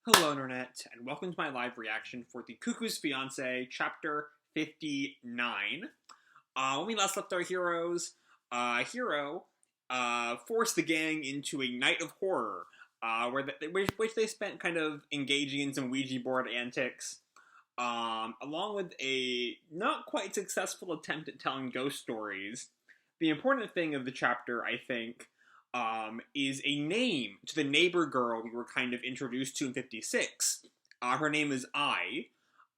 Hello, Internet, and welcome to my live reaction for the Cuckoo's Fiancee, Chapter 59. When we last left our heroes, Hiro forced the gang into a night of horror, which they spent kind of engaging in some Ouija board antics, along with a not quite successful attempt at telling ghost stories. The important thing of the chapter, I think, is a name to the neighbor girl we were kind of introduced to in 56. Her name is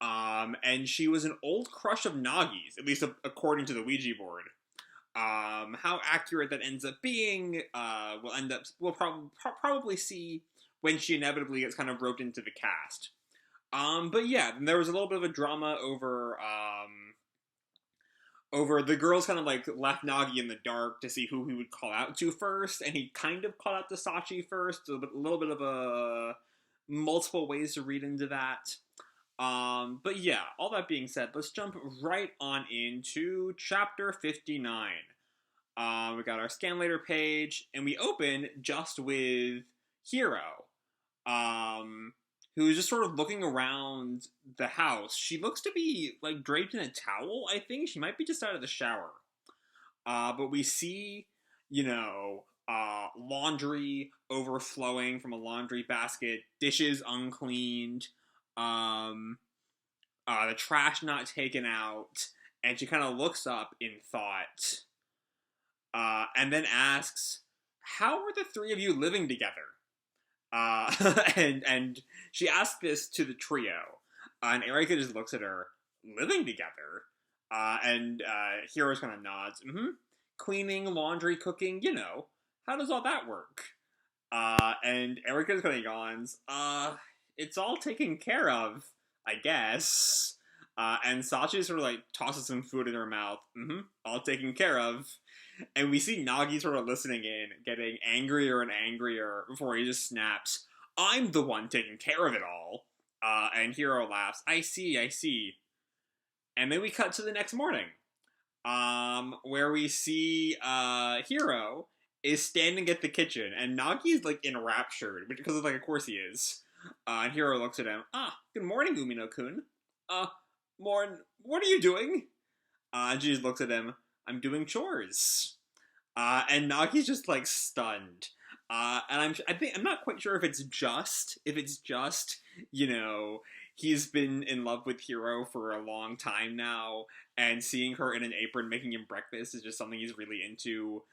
and she was an old crush of Nagi's, at least according to the Ouija board. How accurate that ends up being, we'll probably see when she inevitably gets kind of roped into the cast. But yeah, there was a little bit of a drama over the girls kind of like left Nagi in the dark to see who he would call out to first, and he kind of called out to Sachi first. A little bit of a multiple ways to read into that. But yeah, all that being said, let's jump right on into chapter 59. We got our scan later page, and we open just with Hiro, who's just sort of looking around the house. She looks to be, like, draped in a towel, I think. She might be just out of the shower. But we see, laundry overflowing from a laundry basket, dishes uncleaned, the trash not taken out, and she kind of looks up in thought, and then asks, "How are the three of you living together?" And she asked this to the trio, and Erika just looks at her, living together, and Hiro kind of nods, cleaning, laundry, cooking, how does all that work? And Erika kind of yawns, it's all taken care of, I guess. And Sachi sort of like tosses some food in her mouth, all taken care of. And we see Nagi sort of listening in, getting angrier and angrier before he just snaps, "I'm the one taking care of it all." And Hiro laughs, I see. And then we cut to the next morning, where we see Hiro is standing at the kitchen, and Nagi's like enraptured, because of course he is. And Hiro looks at him, "Good morning, Umino-kun. What are you doing?" And she just looks at him, "I'm doing chores." And Nagi's just like stunned. And I'm not quite sure if it's just, he's been in love with Hiro for a long time now, and seeing her in an apron making him breakfast is just something he's really into.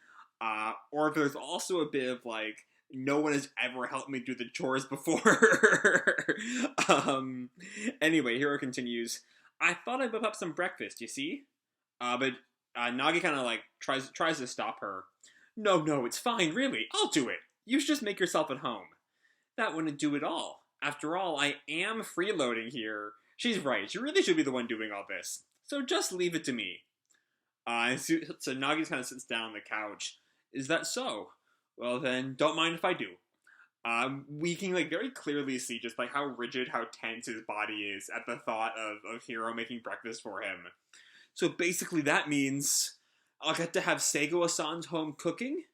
Or if there's also a bit of like, no one has ever helped me do the chores before. Anyway, Hiro continues, "I thought I'd whip up some breakfast, you see?" But Nagi kind of like tries to stop her. No, it's fine, really. I'll do it. You should just make yourself at home." "That wouldn't do at all. After all, I am freeloading here." "She's right. You really should be the one doing all this. So just leave it to me." So Nagi kind of sits down on the couch. "Is that so? Well then, don't mind if I do." We can like very clearly see just like how rigid, how tense his body is at the thought of Hiro making breakfast for him. So basically that means I'll get to have Seigo-san's home cooking.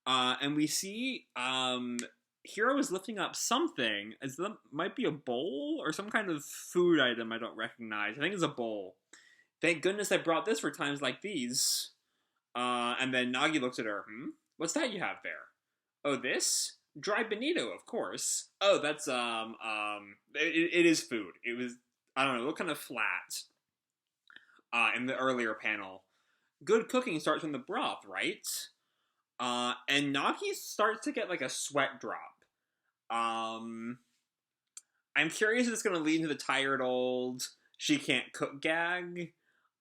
And we see Hiro is lifting up something, as that might be a bowl or some kind of food item I don't recognize. I think it's a bowl. "Thank goodness I brought this for times like these." And then Nagi looks at her. "What's that you have there?" "Oh, this? Dry bonito, of course." "Oh, that's, it is food. It was, I don't know, it looked kind of flat, in the earlier panel. Good cooking starts from the broth, right?" And Nagi starts to get like a sweat drop. I'm curious if it's going to lead to the tired old she can't cook gag.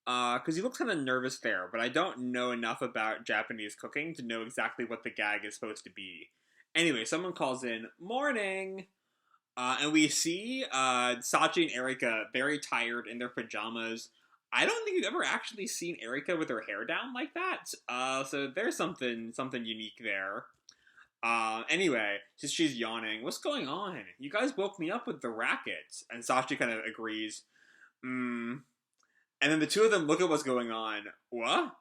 Because he looks kind of nervous there, but I don't know enough about Japanese cooking to know exactly what the gag is supposed to be. Anyway, someone calls in, "Morning!" And we see Sachi and Erika very tired in their pajamas. I don't think we've ever actually seen Erika with her hair down like that. So there's something unique there. Anyway, she's yawning. "What's going on? You guys woke me up with the racket." And Sachi kind of agrees. And then the two of them look at what's going on. What?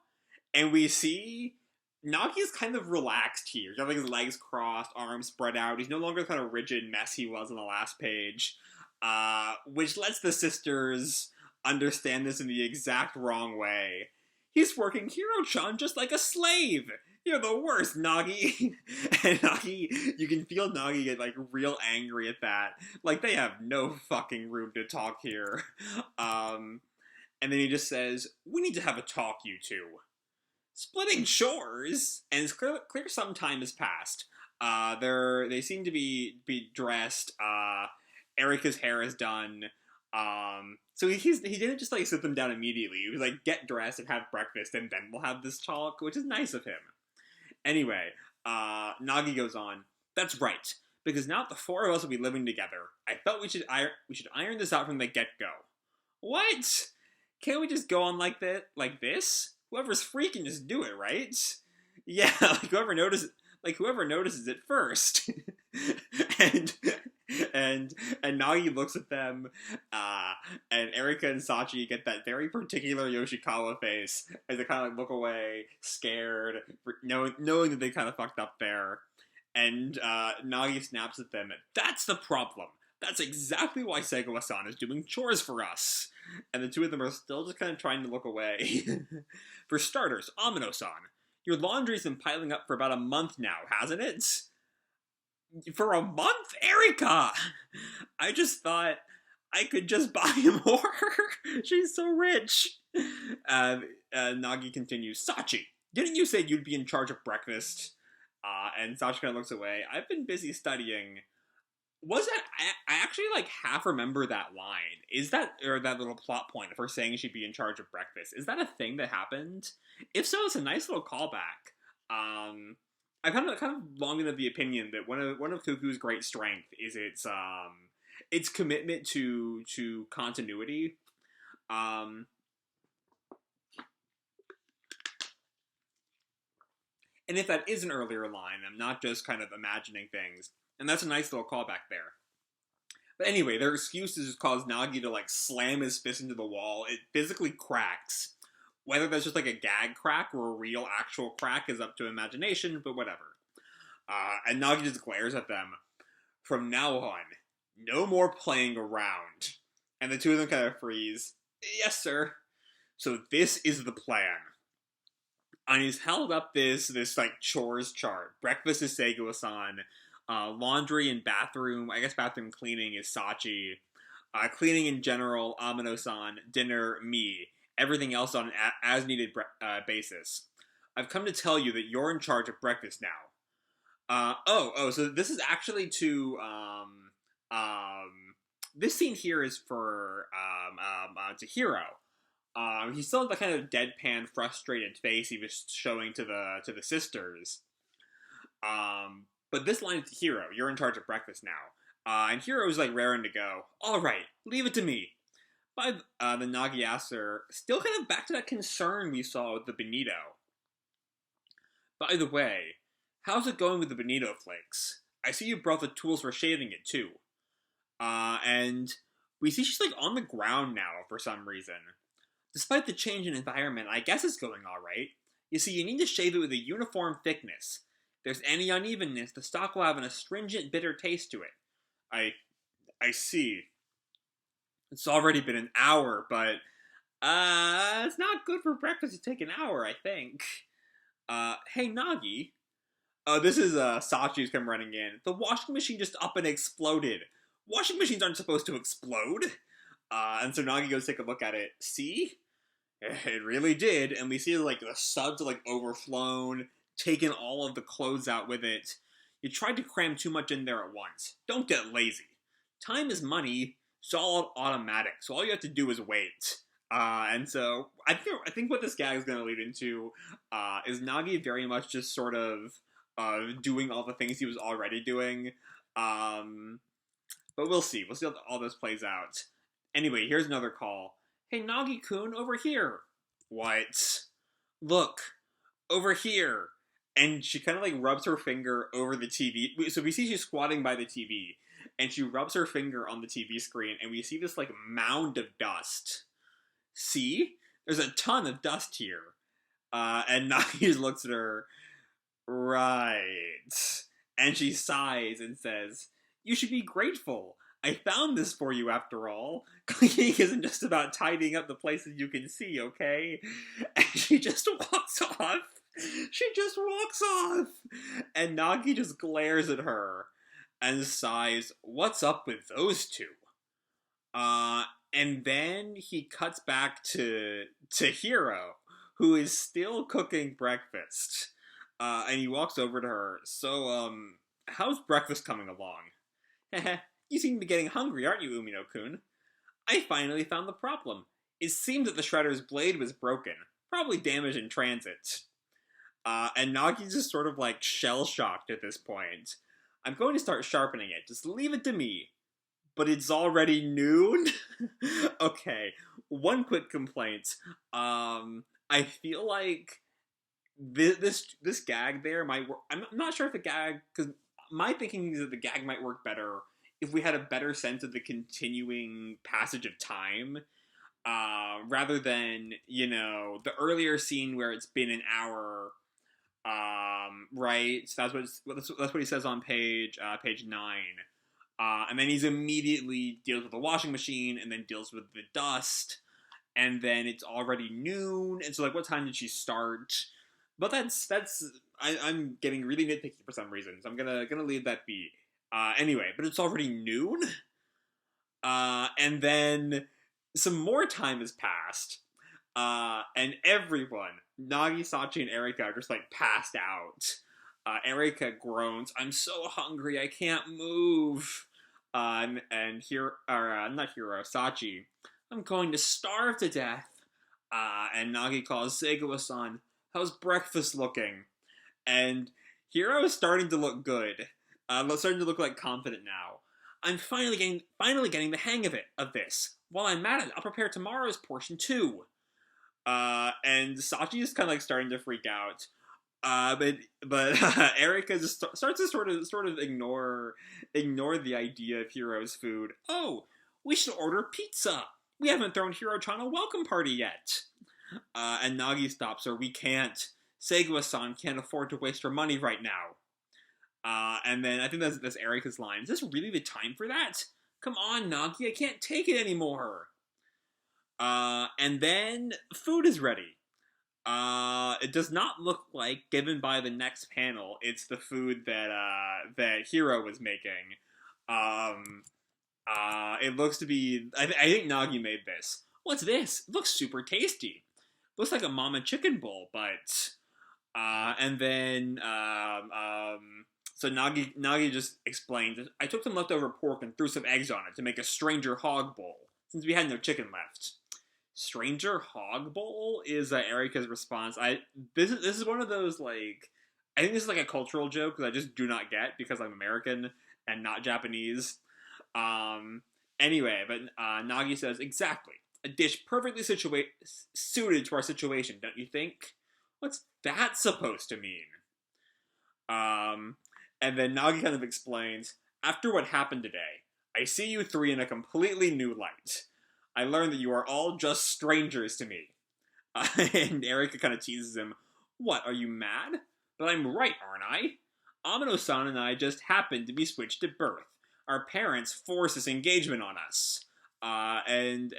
And we see Nagi's kind of relaxed here. He's got like his legs crossed, arms spread out. He's no longer the kind of rigid mess he was on the last page, which lets the sisters understand this in the exact wrong way. He's working Hiro-chan just like a slave. You're the worst, Nagi. And Nagi, you can feel Nagi get like real angry at that. Like they have no fucking room to talk here. And then he just says, "We need to have a talk, you two." Splitting chores, and it's clear some time has passed. They seem to be dressed. Erika's hair is done. So he didn't just like sit them down immediately. He was like, get dressed and have breakfast, and then we'll have this talk, which is nice of him. Anyway, Nagi goes on. That's right, because now that the four of us will be living together, I felt we should iron this out from the get go. What? Can't we just go on like that, like this? Whoever's free can just do it, right? Yeah, like whoever notices it first. and Nagi looks at them, and Erika and Sachi get that very particular Yoshikawa face as they kind of like look away, scared, knowing that they kind of fucked up there. And Nagi snaps at them. That's the problem. That's exactly why Segawa-san is doing chores for us. And the two of them are still just kind of trying to look away. For starters, Amino-san, your laundry's been piling up for about a month now, hasn't it? For a month? Erika! I just thought I could just buy more. She's so rich. Nagi continues, Sachi, didn't you say you'd be in charge of breakfast? And Sachi kind of looks away. I've been busy studying. Was that, I actually like half remember that line. Is that, or that little plot point of her saying she'd be in charge of breakfast, is that a thing that happened? If so, it's a nice little callback. I've kind of long been of the opinion that one of Cuckoo's great strength is its commitment to continuity. And if that is an earlier line, I'm not just kind of imagining things. And that's a nice little callback there. But anyway, their excuses cause Nagi to like slam his fist into the wall. It physically cracks. Whether that's just like a gag crack or a real actual crack is up to imagination, but whatever. And Nagi just glares at them. From now on, no more playing around. And the two of them kind of freeze. Yes, sir. So this is the plan. And he's held up this like chores chart. Breakfast is Segawa-san. Laundry and bathroom, I guess bathroom cleaning is Sachi. Cleaning in general, Amino-san. Dinner, me. Everything else on an as-needed basis. I've come to tell you that you're in charge of breakfast now. So this is actually to this scene here is for to Hiro. He still had the kind of deadpan, frustrated face he was showing to the sisters. But this line is to Hiro. You're in charge of breakfast now. And Hiro's like raring to go. All right, leave it to me. But the Nagi asks her, still kind of back to that concern we saw with the bonito. By the way, how's it going with the bonito flakes? I see you brought the tools for shaving it too. And we see she's like on the ground now for some reason. Despite the change in environment, I guess it's going alright. You see, you need to shave it with a uniform thickness. If there's any unevenness, the stock will have an astringent, bitter taste to it. I see. It's already been an hour, but it's not good for breakfast to take an hour, I think. Hey, Nagi. This is Sachi's come running in. The washing machine just up and exploded. Washing machines aren't supposed to explode. And so Nagi goes take a look at it. See? It really did. And we see like the suds are like overflown, taking all of the clothes out with it. You tried to cram too much in there at once. Don't get lazy. Time is money. It's all automatic. So all you have to do is wait. And so I think what this gag is going to lead into is Nagi very much just sort of doing all the things he was already doing. But we'll see. We'll see how all this plays out. Anyway, here's another call. Hey, Nagi-kun, over here. What? Look, over here. And she kind of like rubs her finger over the TV. So we see she's squatting by the TV. And she rubs her finger on the TV screen. And we see this like mound of dust. See? There's a ton of dust here. And Nagi just looks at her. Right. And she sighs and says, "You should be grateful. I found this for you after all. Cleaning isn't just about tidying up the places you can see, okay?" And she just walks off. She just walks off. And Nagi just glares at her and sighs, "What's up with those two?" Uh, and then he cuts back to Hiro, who is still cooking breakfast. And he walks over to her. "So, how's breakfast coming along?" "Heh, you seem to be getting hungry, aren't you, Umino-kun?" "I finally found the problem. It seemed that the shredder's blade was broken, probably damaged in transit." And Nagi's just sort of like shell-shocked at this point. "I'm going to start sharpening it. Just leave it to me." "But it's already noon?" Okay, one quick complaint. I feel like this gag there might work. I'm not sure if the gag, because my thinking is that the gag might work better if we had a better sense of the continuing passage of time, rather than the earlier scene where it's been an hour. Right. So that's what he says on page 9. And then he's immediately deals with the washing machine, and then deals with the dust, and then it's already noon. And so, like, what time did she start? But I'm getting really nitpicky for some reason, so I'm gonna leave that be. Anyway, but it's already noon. And then some more time has passed. And everyone, Nagi, Sachi, and Erika are just like passed out. Erika groans, "I'm so hungry, I can't move." And here, or not Hiro, Sachi, "I'm going to starve to death." And Nagi calls, "Segawa-san, how's breakfast looking?" And Hiro is starting to look good. Starting to look like confident now. "I'm finally getting the hang of this. While I'm at it, I'll prepare tomorrow's portion too." And Sachi is kind of like starting to freak out. But Erika just starts to sort of ignore the idea of Hiro's food. "Oh, we should order pizza. We haven't thrown Hiro-chan a welcome party yet." And Nagi stops her. "We can't. Segawa-san can't afford to waste her money right now." And then I think that's Erika's line. "Is this really the time for that? Come on, Nagi, I can't take it anymore." And then food is ready. It does not look like, given by the next panel, it's the food that Hiro was making. It looks to be. I think Nagi made this. "What's this? It looks super tasty. Looks like a mama chicken bowl, but." And then so Nagi just explained, "I took some leftover pork and threw some eggs on it to make a stranger hog bowl, since we had no chicken left." Stranger hog bowl is Erika's response. This is one of those, like, I think this is like a cultural joke that I just do not get because I'm American and not Japanese. Anyway, but Nagi says, "Exactly, a dish perfectly suited to our situation, don't you think?" What's that supposed to mean? And then Nagi kind of explains, "After what happened today, I see you three in a completely new light. I learned that you are all just strangers to me." And Erika kind of teases him. "What, are you mad? But I'm right, aren't I? Amino-san and I just happened to be switched at birth. Our parents forced this engagement on us." And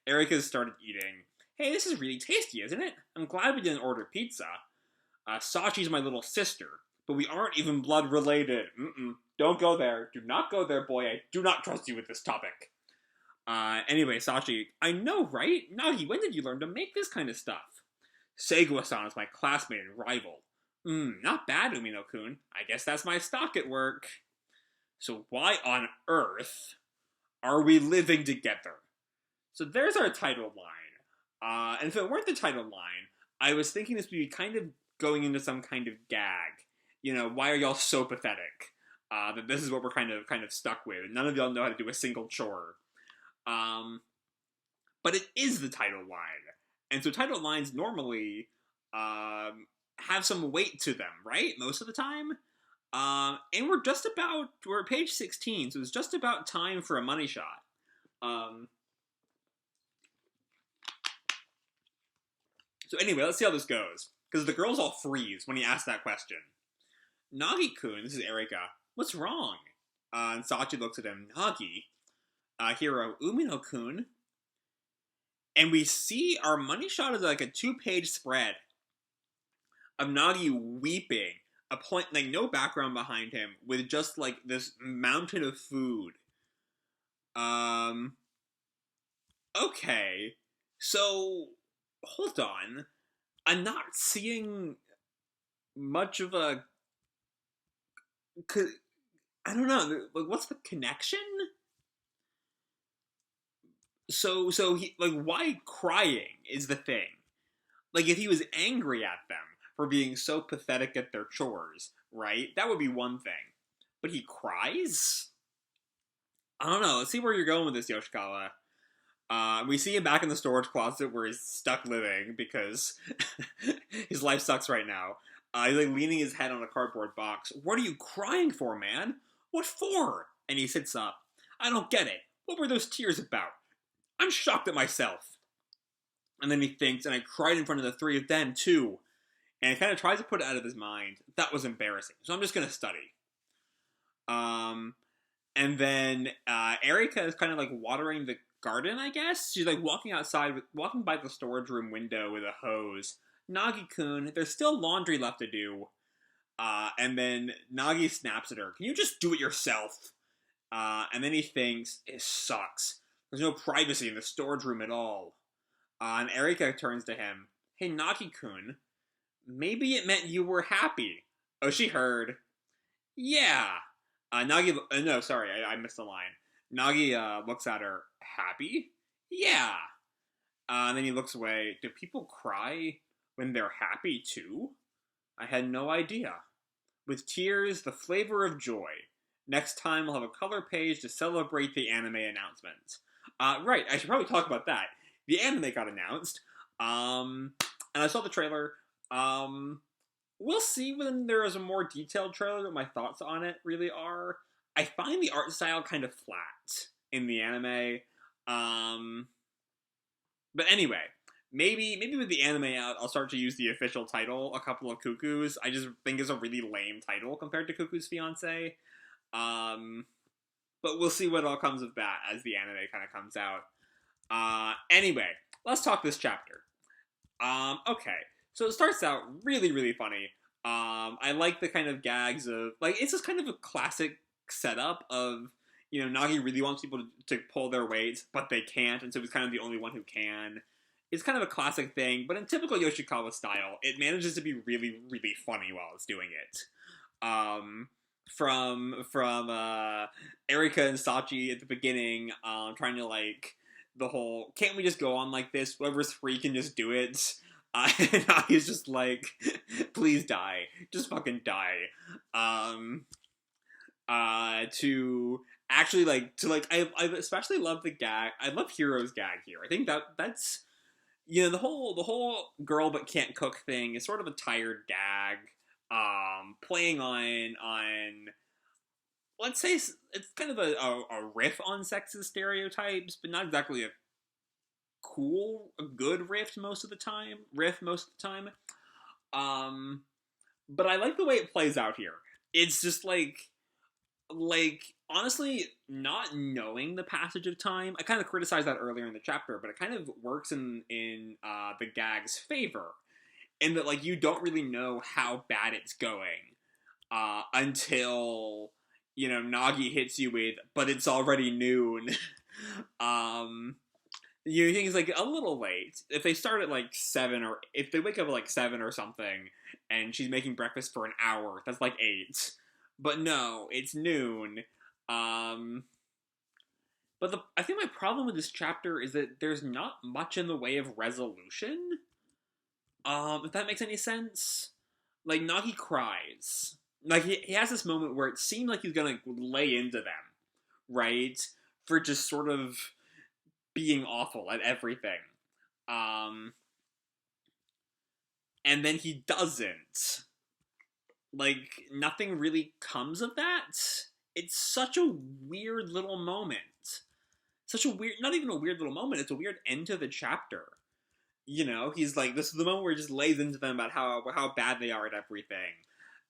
Erika started eating. "Hey, this is really tasty, isn't it? I'm glad we didn't order pizza. Sachi's my little sister, but we aren't even blood related. Don't go there. Do not go there, boy. I do not trust you with this topic." Anyway, Sachi, "I know, right? Nagi, when did you learn to make this kind of stuff?" "Segawa-san is my classmate and rival." Not bad, Umino-kun. I guess that's my stock at work." "So why on earth are we living together?" So there's our title line. And if it weren't the title line, I was thinking this would be kind of going into some kind of gag. Why are y'all so pathetic? That this is what we're kind of stuck with. None of y'all know how to do a single chore. But it is the title line. And so title lines normally have some weight to them, right? Most of the time. And we're at page 16, so it's just about time for a money shot. So anyway, let's see how this goes. Because the girls all freeze when he asks that question. Nagi-kun, this is Erika, what's wrong? And Sachi looks at him, Nagi, Hiro, Umino-kun. And we see our money shot is like a 2-page spread of Nagi weeping, a point, like no background behind him, with just like this mountain of food. Okay. So, hold on. I'm not seeing much of a... I don't know. Like, what's the connection? So he, like, why crying is the thing? Like, if he was angry at them for being so pathetic at their chores, right? That would be one thing. But he cries? I don't know. Let's see where you're going with this, Yoshikawa. We see him back in the storage closet where he's stuck living because his life sucks right now. He's like leaning his head on a cardboard box. What are you crying for, man? What for? And he sits up. I don't get it. What were those tears about? I'm shocked at myself. And then he thinks, and I cried in front of the three of them too. And he kind of tries to put it out of his mind. That was embarrassing. So I'm just going to study. And then Erika is kind of like watering the garden, I guess. She's like walking by the storage room window with a hose. Nagi-kun, there's still laundry left to do. And then Nagi snaps at her. Can you just do it yourself? And then he thinks, it sucks. There's no privacy in the storage room at all. And Erika turns to him. Hey, Nagi-kun, maybe it meant you were happy. Oh, she heard. Yeah. No, sorry, I missed the line. Nagi looks at her. Happy? Yeah. And then he looks away. Do people cry when they're happy too? I had no idea. With tears, the flavor of joy. Next time we'll have a color page to celebrate the anime announcement. Right, I should probably talk about that. The anime got announced. And I saw the trailer. We'll see when there is a more detailed trailer what my thoughts on it really are. I find the art style kind of flat in the anime. But anyway, maybe with the anime out, I'll start to use the official title, A Couple of Cuckoos. I just think it's a really lame title compared to Cuckoo's Fiancee. But we'll see what all comes of that as the anime kind of comes out. Anyway, let's talk this chapter. Okay. So it starts out really, really funny. I like the kind of gags of, like, it's just kind of a classic setup of, you know, Nagi really wants people to pull their weights, but they can't, and so he's kind of the only one who can. It's kind of a classic thing, but in typical Yoshikawa style, it manages to be really, really funny while it's doing it. From Erika and Sachi at the beginning, trying to, like, the whole, can't we just go on like this? Whoever's free can just do it. And Nagi's just like, please die. Just fucking die. To actually, like, I especially love the gag. I love Hiro's gag here. I think that's, you know, the whole girl but can't cook thing is sort of a tired gag. Playing on, let's say it's kind of a riff on sexist stereotypes, but not exactly a good riff most of the time. But I like the way it plays out here. It's just like honestly, not knowing the passage of time, I kind of criticized that earlier in the chapter, but it kind of works in the gag's favor, in that, like, you don't really know how bad it's going until, you know, Nagi hits you with, but it's already noon. You think it's like a little late. If they start at like 7, or if they wake up at like 7 or something, and she's making breakfast for an hour, that's like 8. But no, it's noon. But I think my problem with this chapter is that there's not much in the way of resolution. If that makes any sense. Like, Nagi cries. Like, he has this moment where it seemed like he's gonna lay into them, right? For just sort of being awful at everything. And then he doesn't. Like, nothing really comes of that. It's such a weird little moment. Not even a weird little moment, it's a weird end to the chapter. you know, he's like, this is the moment where he just lays into them about how bad they are at everything.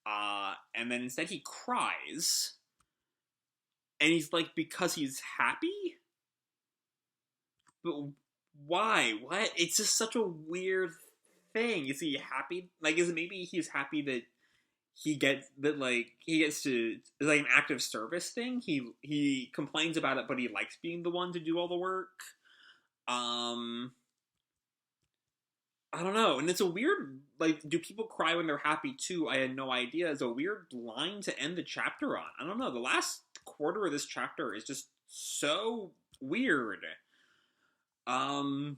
And then instead he cries, and he's like, because he's happy? But why? What? It's just such a weird thing. Is he happy? Like, is it maybe he's happy that he gets to, it's like an active service thing? He complains about it, but he likes being the one to do all the work. Um, I don't know. And it's a weird, like, do people cry when they're happy too? I had no idea. It's a weird line to end the chapter on. I don't know. The last quarter of this chapter is just so weird. Um,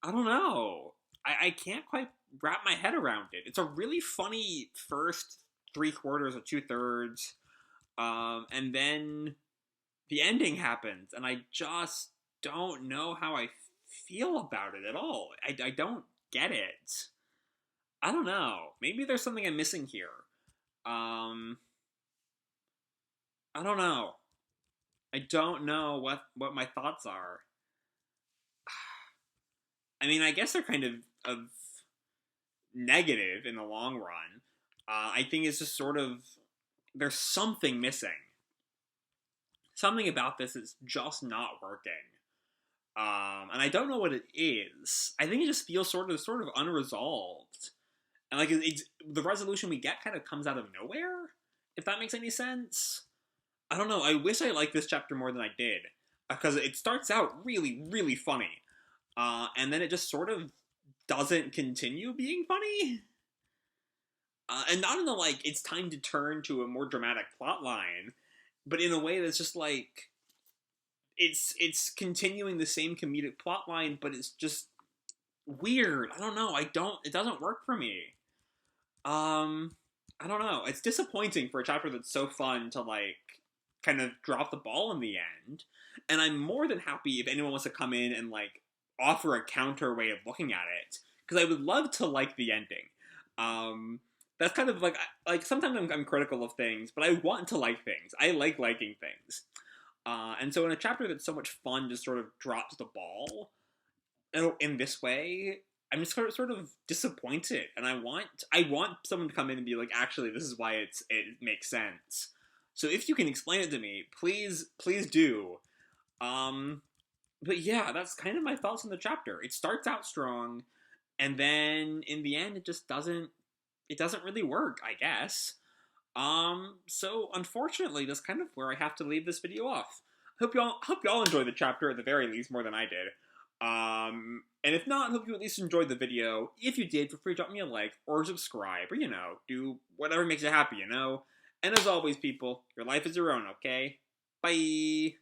I don't know. I can't quite wrap my head around it. It's a really funny first three quarters or two thirds. And then the ending happens, and I just don't know how I feel about it at all. I don't get it. I don't know. Maybe there's something I'm missing here. Um, I don't know. I don't know what my thoughts are. I mean, I guess they're kind of negative in the long run. I think it's just sort of, there's something missing. Something about this is just not working. And I don't know what it is. I think it just feels sort of unresolved. And like it's the resolution we get kind of comes out of nowhere, if that makes any sense. I don't know. I wish I liked this chapter more than I did, because it starts out really, really funny, and then it just sort of doesn't continue being funny. And not in the like it's time to turn to a more dramatic plot line, but in a way that's just like it's continuing the same comedic plot line, but it's just weird. I don't know. It doesn't work for me. I don't know. It's disappointing for a chapter that's so fun to like kind of drop the ball in the end. And I'm more than happy if anyone wants to come in and like offer a counter way of looking at it, because I would love to like the ending. That's kind of like sometimes I'm critical of things, but I want to like things. I like liking things. And so in a chapter that's so much fun just sort of drops the ball in this way, I'm just sort of disappointed, and I want someone to come in and be like, actually, this is why it makes sense. So if you can explain it to me, please do. But yeah, that's kind of my thoughts on the chapter. It starts out strong, and then in the end, it just doesn't really work, I guess. So unfortunately, that's kind of where I have to leave this video off. Hope y'all enjoyed the chapter at the very least more than I did. And if not, hope you at least enjoyed the video. If you did, feel free to drop me a like or subscribe, or, you know, do whatever makes you happy, you know? And as always, people, your life is your own, okay? Bye!